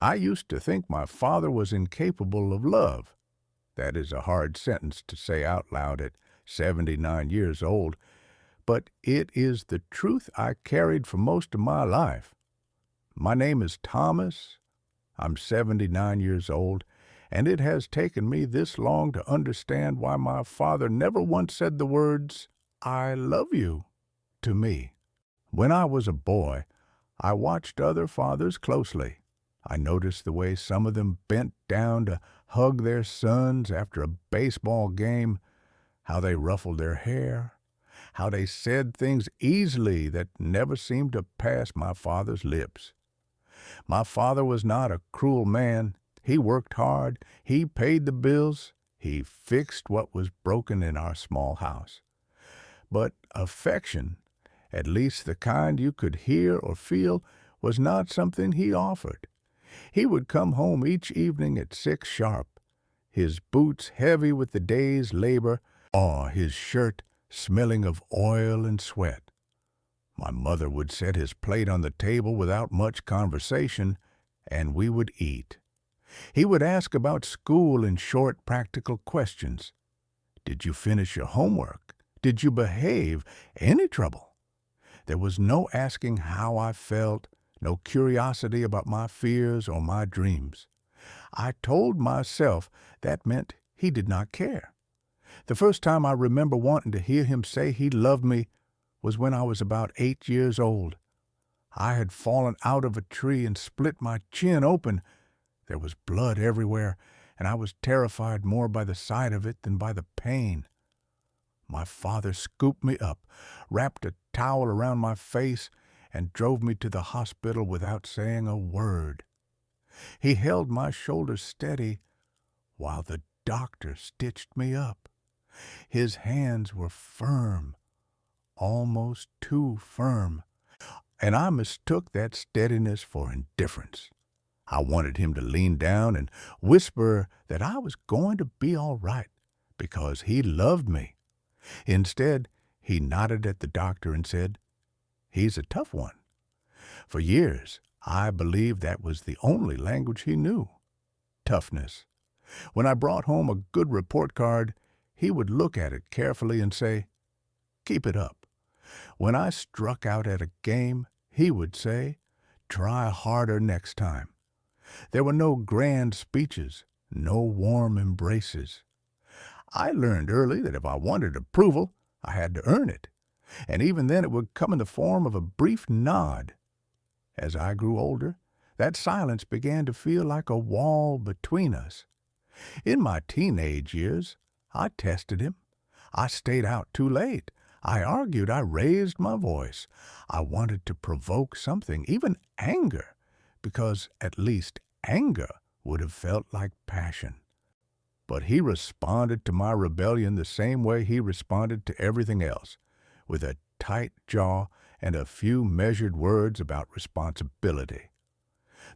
I used to think my father was incapable of love. That is a hard sentence to say out loud at 79 years old, but it is the truth I carried for most of my life. My name is Thomas. I'm 79 years old, and it has taken me this long to understand why my father never once said the words, "I love you," to me. When I was a boy, I watched other fathers closely. I noticed the way some of them bent down to hug their sons after a baseball game, how they ruffled their hair, how they said things easily that never seemed to pass my father's lips. My father was not a cruel man. He worked hard. He paid the bills. He fixed what was broken in our small house. But affection, at least the kind you could hear or feel, was not something he offered. He would come home each evening at 6 sharp, his boots heavy with the day's labor, or his shirt smelling of oil and sweat. My mother would set his plate on the table without much conversation, and we would eat. He would ask about school in short, practical questions. Did you finish your homework? Did you behave? Any trouble? There was no asking how I felt, no curiosity about my fears or my dreams. I told myself that meant he did not care. The first time I remember wanting to hear him say he loved me was when I was about 8 years old. I had fallen out of a tree and split my chin open. There was blood everywhere, and I was terrified more by the sight of it than by the pain. My father scooped me up, wrapped a towel around my face, and drove me to the hospital without saying a word. He held my shoulders steady while the doctor stitched me up. His hands were firm, almost too firm, and I mistook that steadiness for indifference. I wanted him to lean down and whisper that I was going to be all right because he loved me. Instead, he nodded at the doctor and said, "He's a tough one." For years, I believed that was the only language he knew. Toughness. When I brought home a good report card, he would look at it carefully and say, "Keep it up." When I struck out at a game, he would say, "Try harder next time." There were no grand speeches, no warm embraces. I learned early that if I wanted approval, I had to earn it, and even then it would come in the form of a brief nod. As I grew older, that silence began to feel like a wall between us. In my teenage years, I tested him. I stayed out too late. I argued. I raised my voice. I wanted to provoke something, even anger, because at least anger would have felt like passion. But he responded to my rebellion the same way he responded to everything else, with a tight jaw and a few measured words about responsibility.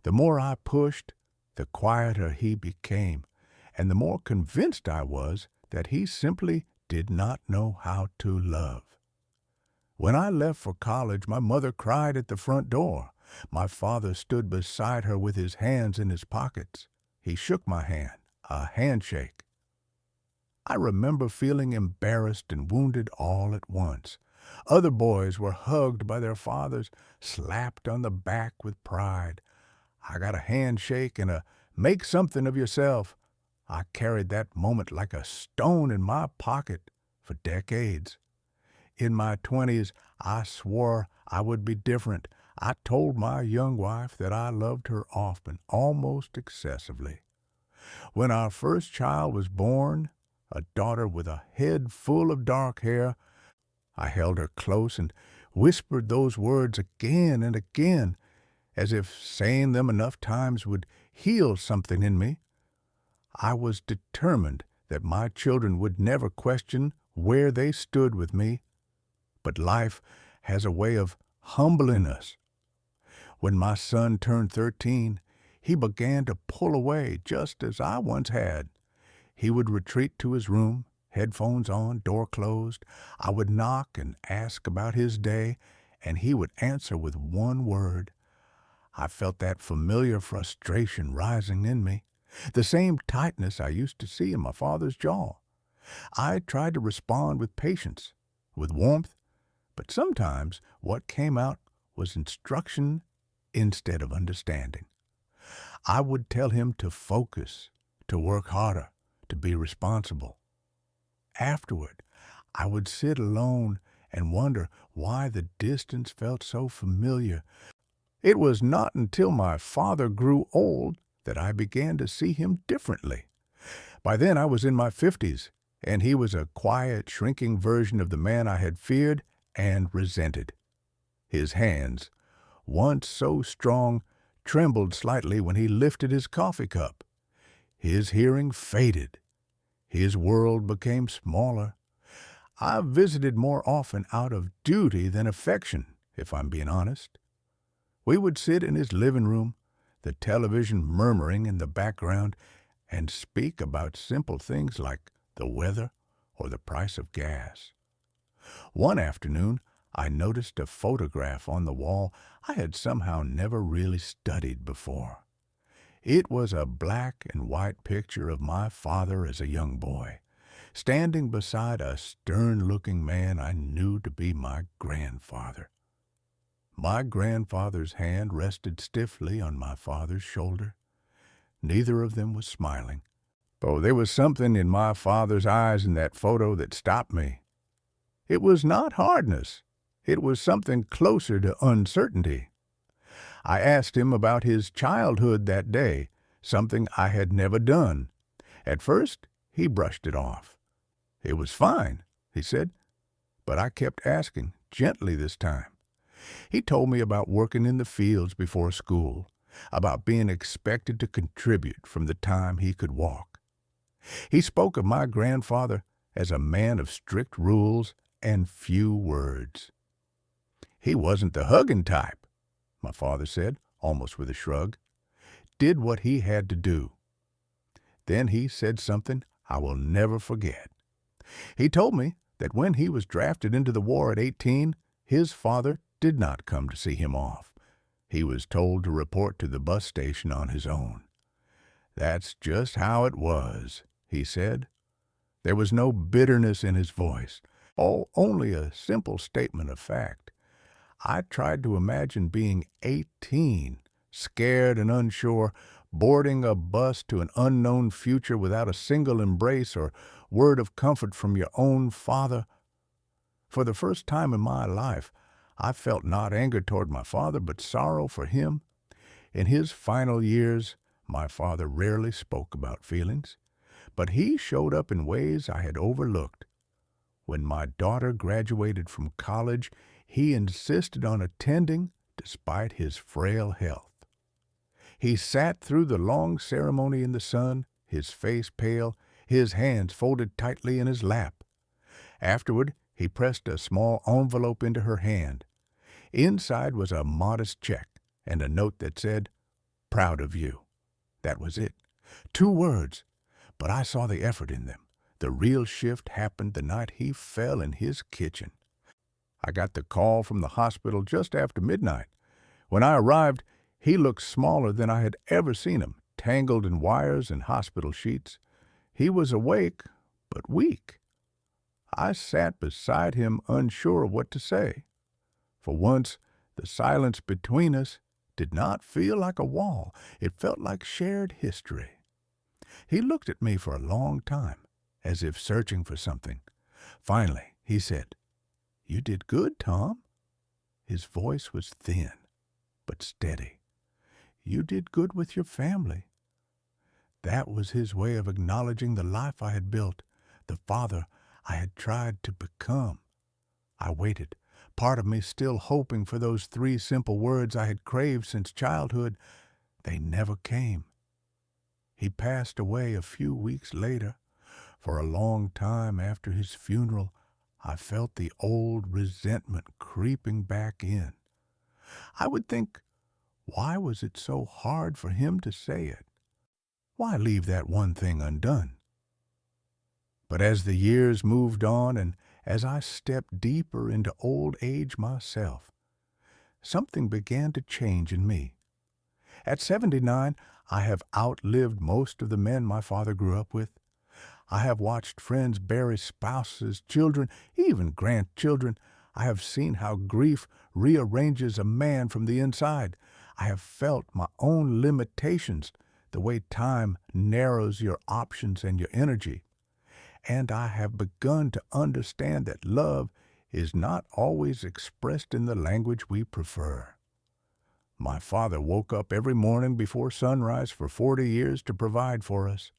The more I pushed, the quieter he became, and the more convinced I was that he simply did not know how to love. When I left for college, my mother cried at the front door. My father stood beside her with his hands in his pockets. He shook my hand, a handshake. I remember feeling embarrassed and wounded all at once. Other boys were hugged by their fathers, slapped on the back with pride. I got a handshake and a "make something of yourself." I carried that moment like a stone in my pocket for decades. In my 20s, I swore I would be different. I told my young wife that I loved her often, almost excessively. When our first child was born, a daughter with a head full of dark hair, I held her close and whispered those words again and again, as if saying them enough times would heal something in me. I was determined that my children would never question where they stood with me. But life has a way of humbling us. When my son turned 13, he began to pull away just as I once had. He would retreat to his room, headphones on, door closed. I would knock and ask about his day, and he would answer with one word, I felt that familiar frustration rising in me, the same tightness I used to see in my father's jaw. I tried to respond with patience, with warmth, but sometimes what came out was instruction instead of understanding. I would tell him to focus, to work harder, to be responsible. Afterward, I would sit alone and wonder why the distance felt so familiar. It was not until my father grew old that I began to see him differently. By then I was in my 50s, and he was a quiet, shrinking version of the man I had feared and resented. His hands, once so strong, trembled slightly when he lifted his coffee cup. His hearing faded. His world became smaller. I visited more often out of duty than affection, if I'm being honest. We would sit in his living room, the television murmuring in the background, and speak about simple things like the weather or the price of gas. One afternoon, I noticed a photograph on the wall I had somehow never really studied before. It was a black and white picture of my father as a young boy, standing beside a stern-looking man I knew to be my grandfather. My grandfather's hand rested stiffly on my father's shoulder. Neither of them was smiling. Oh, there was something in my father's eyes in that photo that stopped me. It was not hardness. It was something closer to uncertainty. I asked him about his childhood that day, something I had never done. At first, he brushed it off. It was fine, he said, but I kept asking, gently this time. He told me about working in the fields before school, about being expected to contribute from the time he could walk. He spoke of my grandfather as a man of strict rules and few words. He wasn't the hugging type, my father said, almost with a shrug. Did what he had to do. Then he said something I will never forget. He told me that when he was drafted into the war at 18, his father did not come to see him off. He was told to report to the bus station on his own. That's just how it was, he said. There was no bitterness in his voice, only a simple statement of fact. I tried to imagine being 18, scared and unsure, boarding a bus to an unknown future without a single embrace or word of comfort from your own father. For the first time in my life, I felt not anger toward my father, but sorrow for him. In his final years, my father rarely spoke about feelings, but he showed up in ways I had overlooked. When my daughter graduated from college, he insisted on attending despite his frail health. He sat through the long ceremony in the sun, his face pale, his hands folded tightly in his lap. Afterward, he pressed a small envelope into her hand. Inside was a modest check and a note that said, "Proud of you." That was it. 2 words, but I saw the effort in them. The real shift happened the night he fell in his kitchen. I got the call from the hospital just after midnight. When I arrived, he looked smaller than I had ever seen him, tangled in wires and hospital sheets. He was awake, but weak. I sat beside him, unsure of what to say. For once, the silence between us did not feel like a wall. It felt like shared history. He looked at me for a long time, as if searching for something. Finally, he said, "You did good, Tom." His voice was thin, but steady. "You did good with your family." That was his way of acknowledging the life I had built, the father I had tried to become. I waited, part of me still hoping for those 3 simple words I had craved since childhood. They never came. He passed away a few weeks later. For a long time after his funeral, I felt the old resentment creeping back in. I would think, why was it so hard for him to say it? Why leave that one thing undone? But as the years moved on and as I stepped deeper into old age myself, something began to change in me. At 79, I have outlived most of the men my father grew up with. I have watched friends bury spouses, children, even grandchildren. I have seen how grief rearranges a man from the inside. I have felt my own limitations, the way time narrows your options and your energy. And I have begun to understand that love is not always expressed in the language we prefer. My father woke up every morning before sunrise for 40 years to provide for us.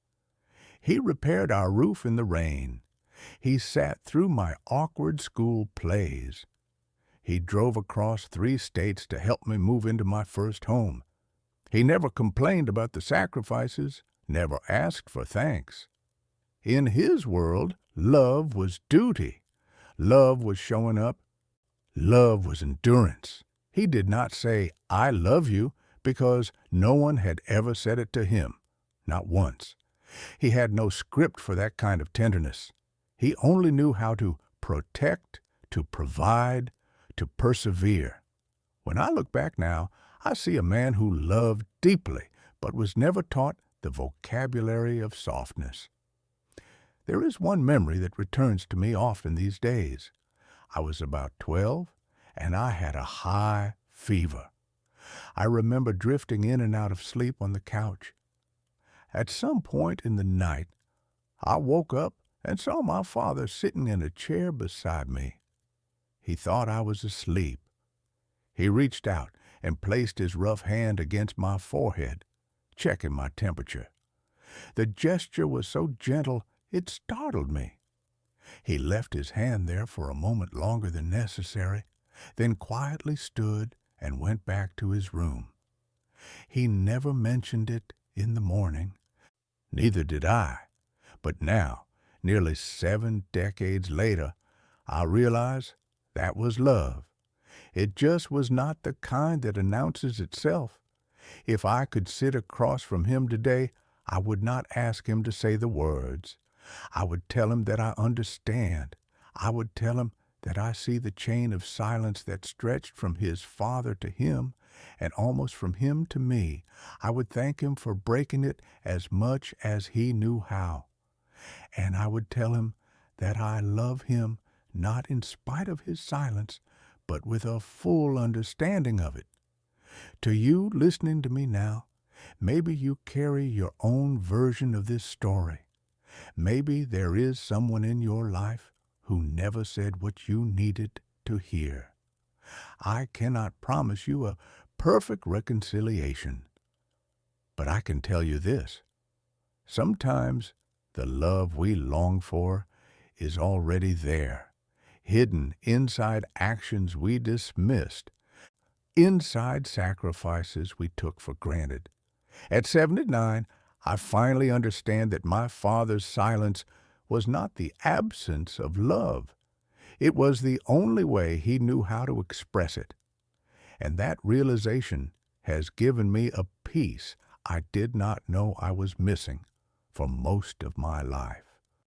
He repaired our roof in the rain. He sat through my awkward school plays. He drove across 3 states to help me move into my first home. He never complained about the sacrifices, never asked for thanks. In his world, love was duty. Love was showing up. Love was endurance. He did not say, "I love you," because no one had ever said it to him, not once. He had no script for that kind of tenderness. He only knew how to protect, to provide, to persevere. When I look back now, I see a man who loved deeply, but was never taught the vocabulary of softness. There is one memory that returns to me often these days. I was about 12, and I had a high fever. I remember drifting in and out of sleep on the couch. At some point in the night, I woke up and saw my father sitting in a chair beside me. He thought I was asleep. He reached out and placed his rough hand against my forehead, checking my temperature. The gesture was so gentle it startled me. He left his hand there for a moment longer than necessary, then quietly stood and went back to his room. He never mentioned it in the morning. Neither did I. But now, nearly 7 decades later, I realize that was love. It just was not the kind that announces itself. If I could sit across from him today, I would not ask him to say the words. I would tell him that I understand. I would tell him that I see the chain of silence that stretched from his father to him and almost from him to me. I would thank him for breaking it as much as he knew how. And I would tell him that I love him not in spite of his silence, but with a full understanding of it. To you listening to me now, maybe you carry your own version of this story. Maybe there is someone in your life who never said what you needed to hear. I cannot promise you a perfect reconciliation, but I can tell you this. Sometimes the love we long for is already there, hidden inside actions we dismissed, inside sacrifices we took for granted. At 79, I finally understand that my father's silence was not the absence of love. It was the only way he knew how to express it. And that realization has given me a peace I did not know I was missing for most of my life.